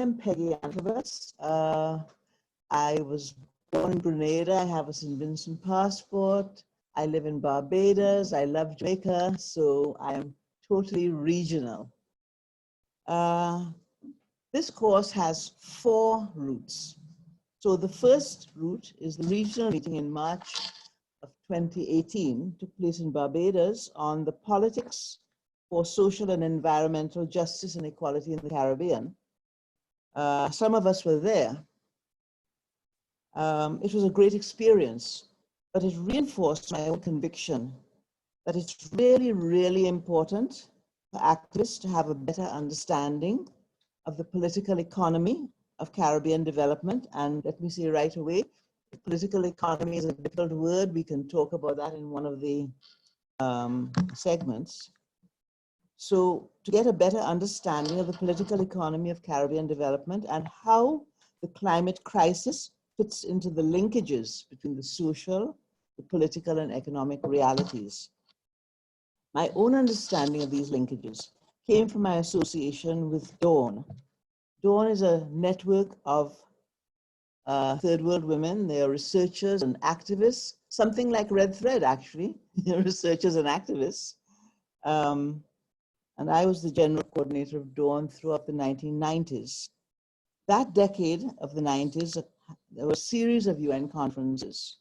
am Peggy Antrobus. I was born in Grenada. I have a St. Vincent passport. I live in Barbados. I love Jamaica, so I am totally regional. This course has 4 routes. So the first route is the regional meeting in March of 2018, took place in Barbados, on the politics for social and environmental justice and equality in the Caribbean. Some of us were there. It was a great experience, but it reinforced my own conviction that it's really, really important for activists to have a better understanding of the political economy of Caribbean development. And let me say right away, political economy is a difficult word. We can talk about that in one of the segments. So to get a better understanding of the political economy of Caribbean development and how the climate crisis fits into the linkages between the social, the political, and economic realities. My own understanding of these linkages came from my association with DAWN. DAWN is a network of third world women. They are researchers and activists, something like Red Thread, actually, researchers and activists. And I was the general coordinator of DAWN throughout the 1990s. That decade of the 90s, there were a series of UN conferences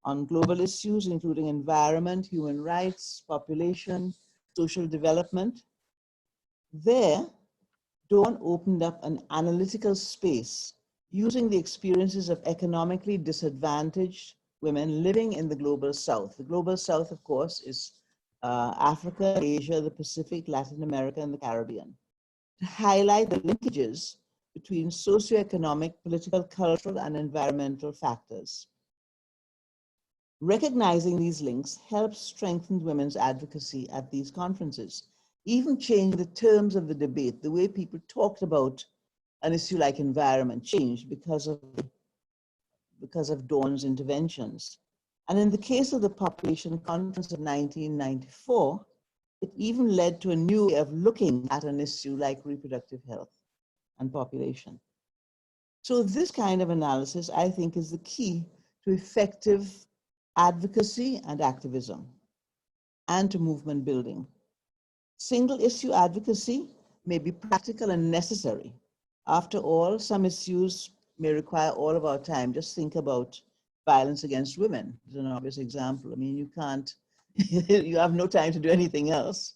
on global issues, including environment, human rights, population, social development. There, DAWN opened up an analytical space using the experiences of economically disadvantaged women living in the global south. The global south, of course, is Africa, Asia, the Pacific, Latin America, and the Caribbean, to highlight the linkages between socioeconomic, political, cultural, and environmental factors. Recognizing these links helps strengthen women's advocacy at these conferences, even changing the terms of the debate. The way people talked about an issue like environment changed because of DAWN's interventions. And in the case of the Population Conference of 1994, it even led to a new way of looking at an issue like reproductive health and population. So this kind of analysis, I think, is the key to effective advocacy and activism, and to movement building. Single issue advocacy may be practical and necessary. After all, some issues may require all of our time. Just think about violence against women is an obvious example. I mean, you can't, you have no time to do anything else.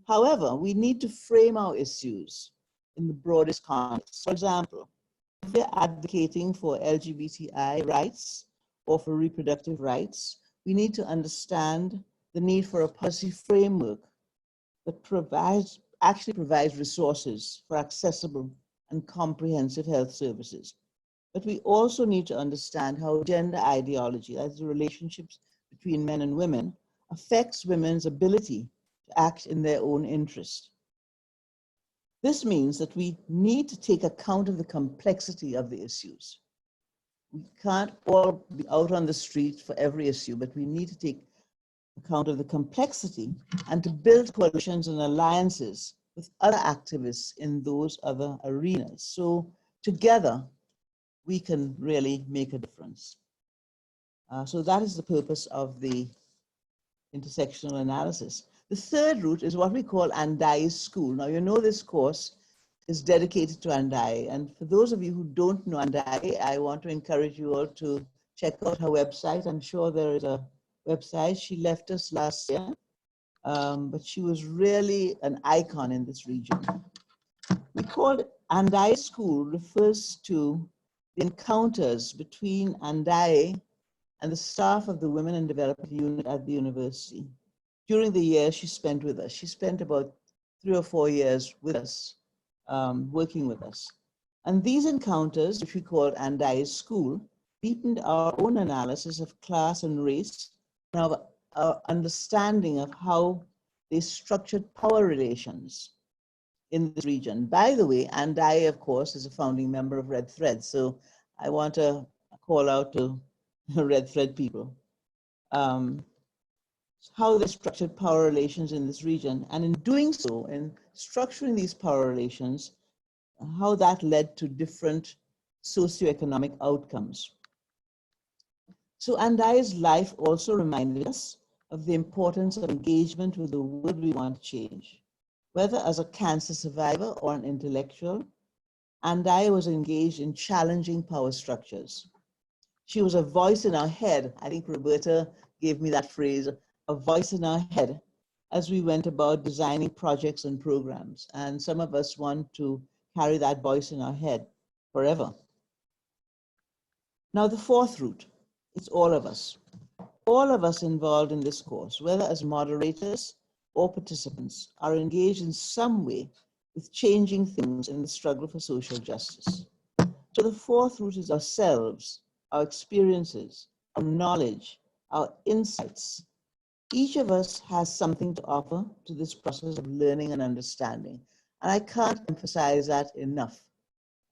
However, we need to frame our issues in the broadest context. For example, if we're advocating for LGBTI rights or for reproductive rights, we need to understand the need for a policy framework that actually provides resources for accessible and comprehensive health services. But we also need to understand how gender ideology, that's the relationships between men and women, affects women's ability to act in their own interest. This means that we need to take account of the complexity of the issues. We can't all be out on the street for every issue, but we need to take account of the complexity and to build coalitions and alliances with other activists in those other arenas. So together, we can really make a difference. So that is the purpose of the intersectional analysis. The third route is what we call Andai's School. Now, you know this course is dedicated to Andai. And for those of you who don't know Andai, I want to encourage you all to check out her website. I'm sure there is a website. She left us last year, but she was really an icon in this region. We call it Andai School refers to the encounters between Andai and the staff of the Women and Development Unit at the university during the year she spent with us. She spent about 3 or 4 years with us, working with us. And these encounters, which we call Andai's School, deepened our own analysis of class and race, and our understanding of how they structured power relations in this region. By the way, Andai, of course, is a founding member of Red Thread, so I want to call out to Red Thread people. How they structured power relations in this region, and in doing so, in structuring these power relations, how that led to different socioeconomic outcomes. So Andai's life also reminded us of the importance of engagement with the world we want to change. Whether as a cancer survivor or an intellectual, Andai was engaged in challenging power structures. She was a voice in our head. I think Roberta gave me that phrase, a voice in our head, as we went about designing projects and programs. And some of us want to carry that voice in our head forever. Now, the fourth route, it's all of us. All of us involved in this course, whether as moderators or participants, are engaged in some way with changing things in the struggle for social justice. So the fourth route is ourselves, our experiences, our knowledge, our insights. Each of us has something to offer to this process of learning and understanding. And I can't emphasize that enough.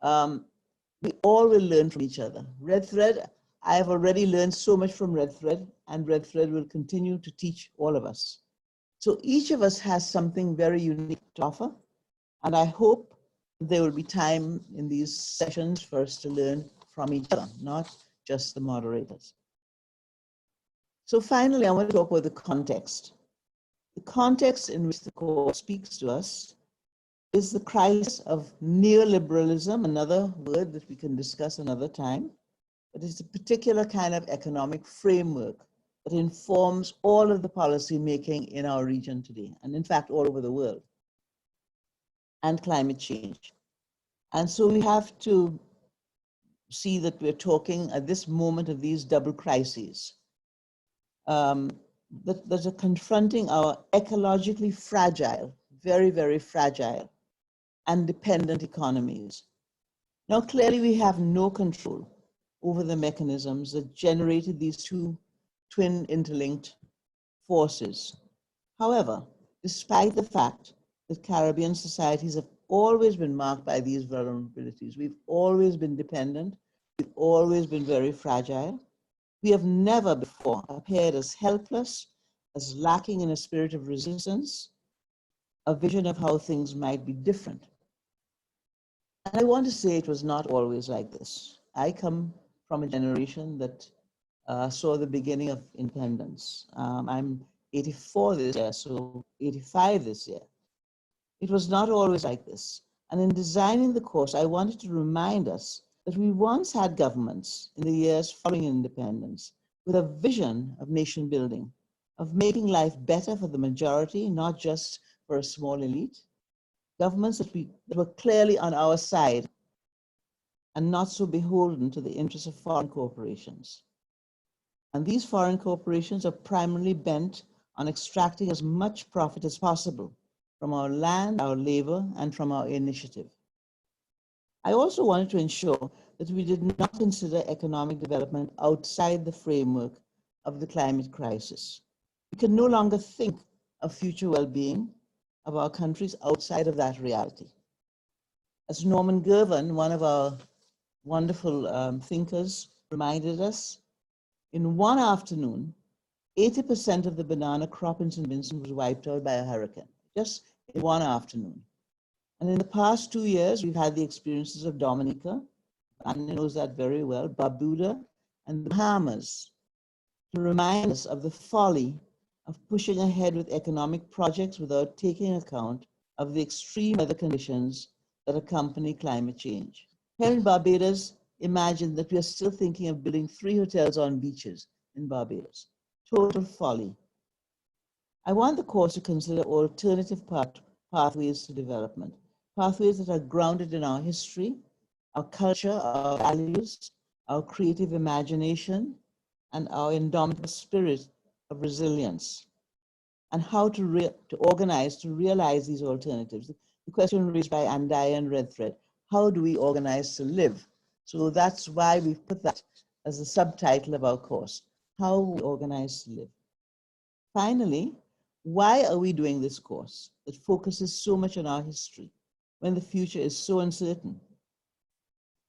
We all will learn from each other. Red Thread, I have already learned so much from Red Thread, and Red Thread will continue to teach all of us. So each of us has something very unique to offer, and I hope there will be time in these sessions for us to learn from each other, not just the moderators. So finally, I want to talk about the context. The context in which the course speaks to us is the crisis of neoliberalism, another word that we can discuss another time, but it's a particular kind of economic framework that informs all of the policy making in our region today, and in fact, all over the world, and climate change. And so we have to see that we're talking at this moment of these double crises that are confronting our ecologically fragile, very, very fragile and dependent economies. Now, clearly we have no control over the mechanisms that generated these two twin interlinked forces. However, despite the fact that Caribbean societies have always been marked by these vulnerabilities, we've always been dependent, we've always been very fragile, we have never before appeared as helpless, as lacking in a spirit of resistance, a vision of how things might be different. And I want to say it was not always like this. I come from a generation that saw the beginning of independence. I'm 84 this year, so 85 this year. It was not always like this. And in designing the course, I wanted to remind us that we once had governments in the years following independence with a vision of nation building, of making life better for the majority, not just for a small elite. Governments that were clearly on our side and not so beholden to the interests of foreign corporations. And these foreign corporations are primarily bent on extracting as much profit as possible from our land, our labor, and from our initiative. I also wanted to ensure that we did not consider economic development outside the framework of the climate crisis. We can no longer think of future well-being of our countries outside of that reality. As Norman Gervin, one of our wonderful thinkers, reminded us, in one afternoon, 80% of the banana crop in St. Vincent was wiped out by a hurricane, just in one afternoon. And in the past 2 years, we've had the experiences of Dominica, Anna knows that very well, Barbuda, and the Bahamas, to remind us of the folly of pushing ahead with economic projects without taking account of the extreme weather conditions that accompany climate change. Here in Barbados, imagine that we are still thinking of building 3 hotels on beaches in Barbados. Total folly. I want the course to consider alternative pathways to development, pathways that are grounded in our history, our culture, our values, our creative imagination, and our indomitable spirit of resilience, and how to organize to realize these alternatives. The question raised by Andai and Red Thread, how do we organize to live? So that's why we've put that as the subtitle of our course, how we organize to live. Finally, why are we doing this course that focuses so much on our history when the future is so uncertain?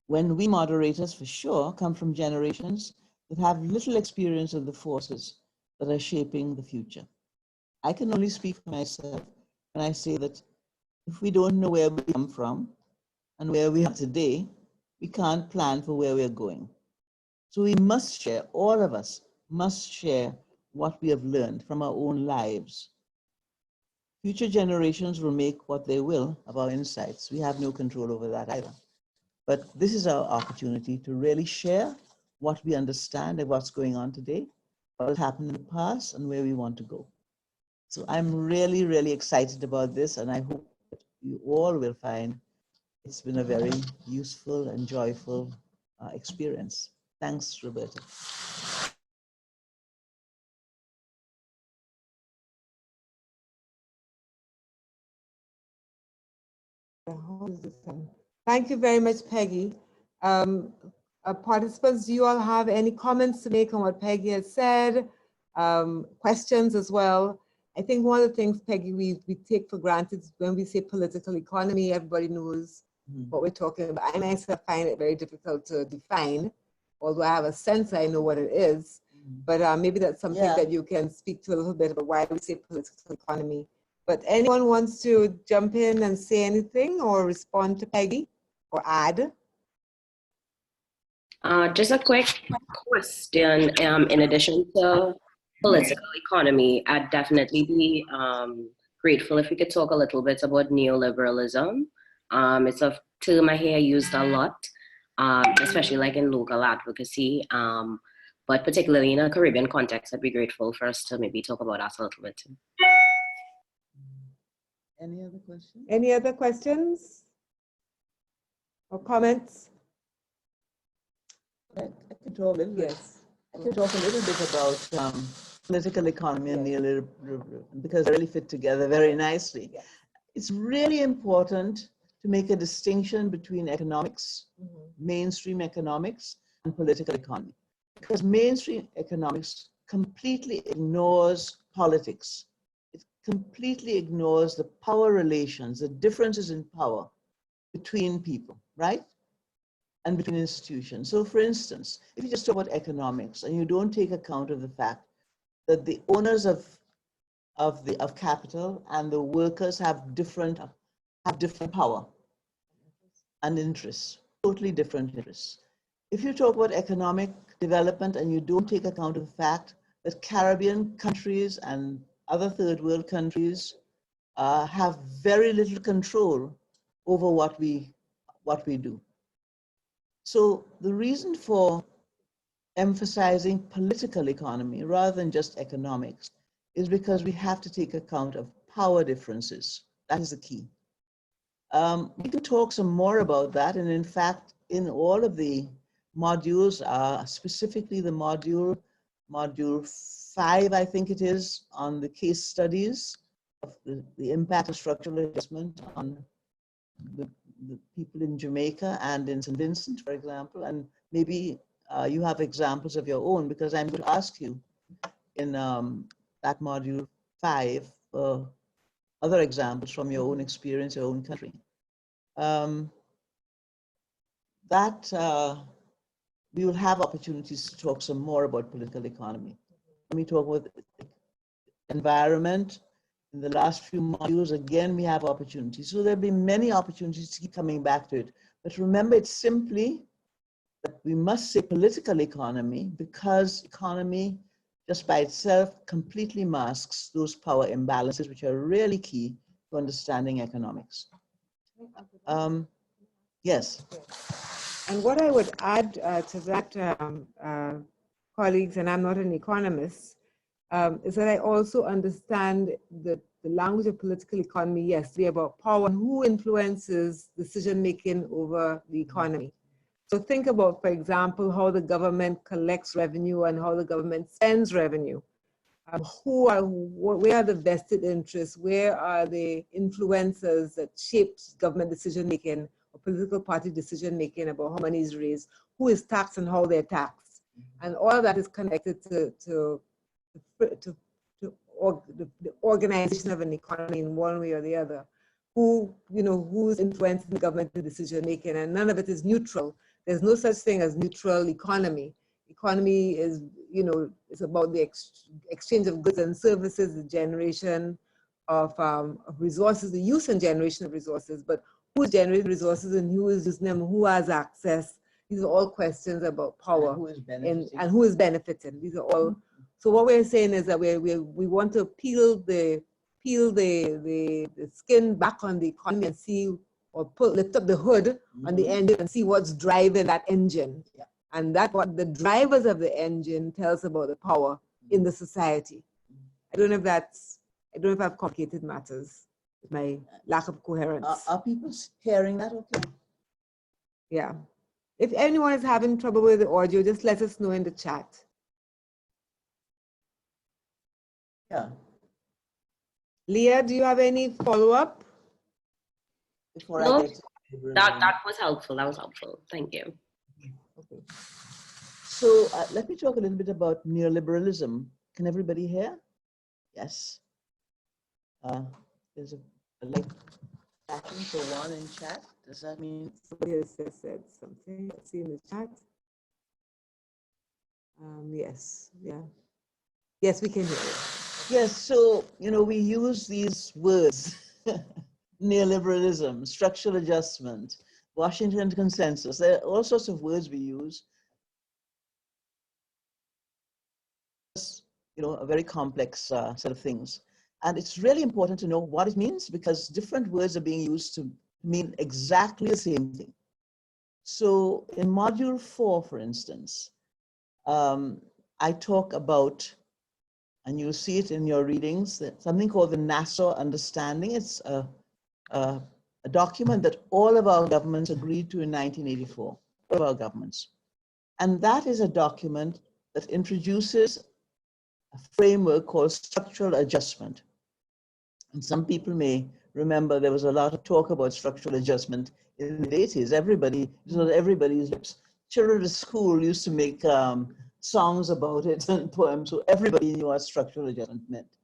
When we moderators, for sure, come from generations that have little experience of the forces that are shaping the future. I can only speak for myself when I say that if we don't know where we come from and where we are today, we can't plan for where we're going. So we must share, all of us must share what we have learned from our own lives. Future generations will make what they will of our insights. We have no control over that either. But this is our opportunity to really share what we understand of what's going on today, what has happened in the past, and where we want to go. So I'm really, really excited about this, and I hope that you all will find it's been a very useful and joyful experience. Thanks, Roberta. Thank you very much, Peggy. Participants, do you all have any comments to make on what Peggy has said? Questions as well? I think one of the things, Peggy, we take for granted when we say political economy, everybody knows what we're talking about. I myself find it very difficult to define, although I have a sense I know what it is. But maybe that's something that you can speak to a little bit about why we say political economy. But anyone wants to jump in and say anything or respond to Peggy or add? Just a quick question. In addition to political economy, I'd definitely be grateful if we could talk a little bit about neoliberalism. It's a term I hear used a lot, especially like in local advocacy, but particularly in a Caribbean context, I'd be grateful for us to maybe talk about that a little bit too. Any other questions? Any other questions or comments? I can talk a little bit. Yes. I can talk a little bit about political economy and neoliberalism because they really fit together very nicely. Yes. It's really important to make a distinction between economics, mainstream economics, and political economy. Because mainstream economics completely ignores politics. It completely ignores the power relations, the differences in power between people, right? And between institutions. So for instance, if you just talk about economics and you don't take account of the fact that the owners of capital and the workers have different power and interests, totally different interests. If you talk about economic development and you don't take account of the fact that Caribbean countries and other third world countries have very little control over what we do. So the reason for emphasizing political economy rather than just economics is because we have to take account of power differences. That is the key. We can talk some more about that. And in fact, in all of the modules, specifically the module 5, I think it is, on the case studies of the impact of structural adjustment on the people in Jamaica and in St. Vincent, for example, and maybe you have examples of your own, because I'm going to ask you in that module 5 for other examples from your own experience, your own country. We will have opportunities to talk some more about political economy. Let me talk about environment. In the last few modules, again, we have opportunities. So there'll be many opportunities to keep coming back to it. But remember, it's simply that we must say political economy because economy just by itself completely masks those power imbalances, which are really key to understanding economics. Yes. And what I would add to that, colleagues, and I'm not an economist, is that I also understand the language of political economy, yes, to be about power and who influences decision-making over the economy. So think about, for example, how the government collects revenue and how the government spends revenue. Where are the vested interests? Where are the influencers that shape government decision-making or political party decision-making about how money is raised? Who is taxed and how they're taxed? And all of that is connected to the organization of an economy in one way or the other. Who's influencing the government decision making, and none of it is neutral. There's no such thing as neutral economy. Economy is, it's about the exchange of goods and services, the generation of resources, the use and generation of resources. But who is generating resources and who is using them, who has access. These are all questions about power And who is benefiting. and who is benefiting. These are all. So what we're saying is that we want to peel the skin back on the economy and see, or lift up the hood on the engine and see what's driving that engine. Yeah. And that what the drivers of the engine tells about the power in the society. I don't know if I've complicated matters with my lack of coherence. Are people hearing that okay? Yeah. If anyone is having trouble with the audio, just let us know in the chat. Yeah. Leah, do you have any follow-up? Before No, I get to that was helpful. That was helpful. Thank you. Okay. So let me talk a little bit about neoliberalism. Can everybody hear? Yes. There's a like flashing for one in chat. Does that mean? Somebody else has said something. Let's see in the chat. Yes. Yeah. Yes, we can hear you. Yes. So, we use these words, neoliberalism, structural adjustment, Washington consensus. There are all sorts of words we use. A very complex set of things. And it's really important to know what it means, because different words are being used to mean exactly the same thing. So in module 4, for instance, I talk about, and you'll see it in your readings, something called the Nassau Understanding. It's a document that all of our governments agreed to in 1984, all of our governments. And that is a document that introduces a framework called structural adjustment. And some people may remember there was a lot of talk about structural adjustment in the 80s. Everybody, everybody's lips. Children at school used to make songs about it and poems, so everybody knew what structural adjustment meant.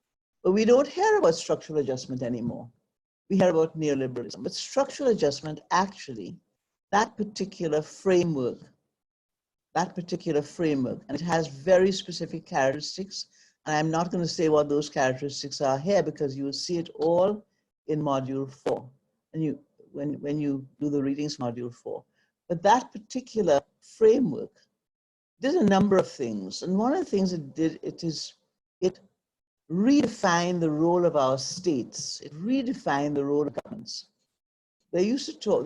But we don't hear about structural adjustment anymore. We hear about neoliberalism. But structural adjustment, actually, that particular framework, and it has very specific characteristics. And I'm not going to say what those characteristics are here, because you will see it all in module 4. And when you do the readings, module 4. But that particular framework did a number of things. And one of the things it did, it redefined the role of our states. It redefined the role of governments. They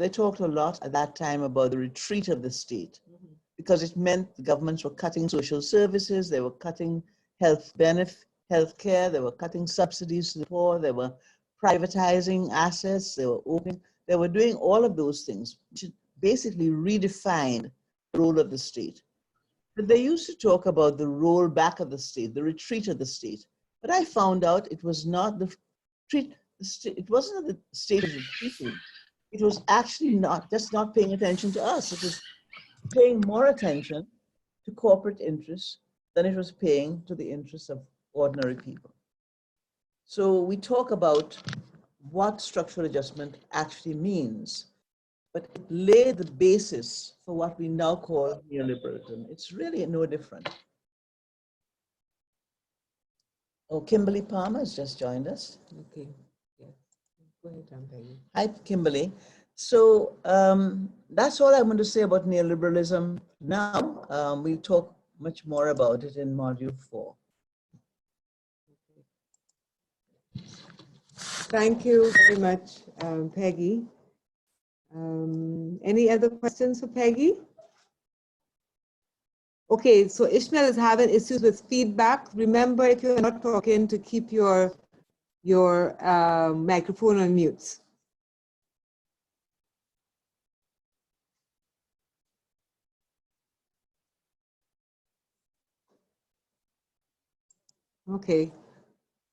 talked a lot at that time about the retreat of the state, because it meant the governments were cutting social services, they were cutting health care, they were cutting subsidies to the poor, they were privatizing assets, they were doing all of those things, which basically redefined the role of the state. But they used to talk about the roll back of the state, the retreat of the state. But I found out it was not it wasn't that the state was retreating. It was actually not paying attention to us. It was paying more attention to corporate interests than it was paying to the interests of ordinary people. So we talk about what structural adjustment actually means, but it laid the basis for what we now call neoliberalism. It's really no different. Oh, Kimberly Palmer has just joined us. Okay. Yeah. Go ahead, Peggy. Hi, Kimberly. So that's all I'm going to say about neoliberalism now. We'll talk much more about it in module 4. Thank you very much, Peggy. Any other questions for Peggy? Okay, so Ishmael is having issues with feedback. Remember, if you're not talking, to keep your microphone on mute. Okay.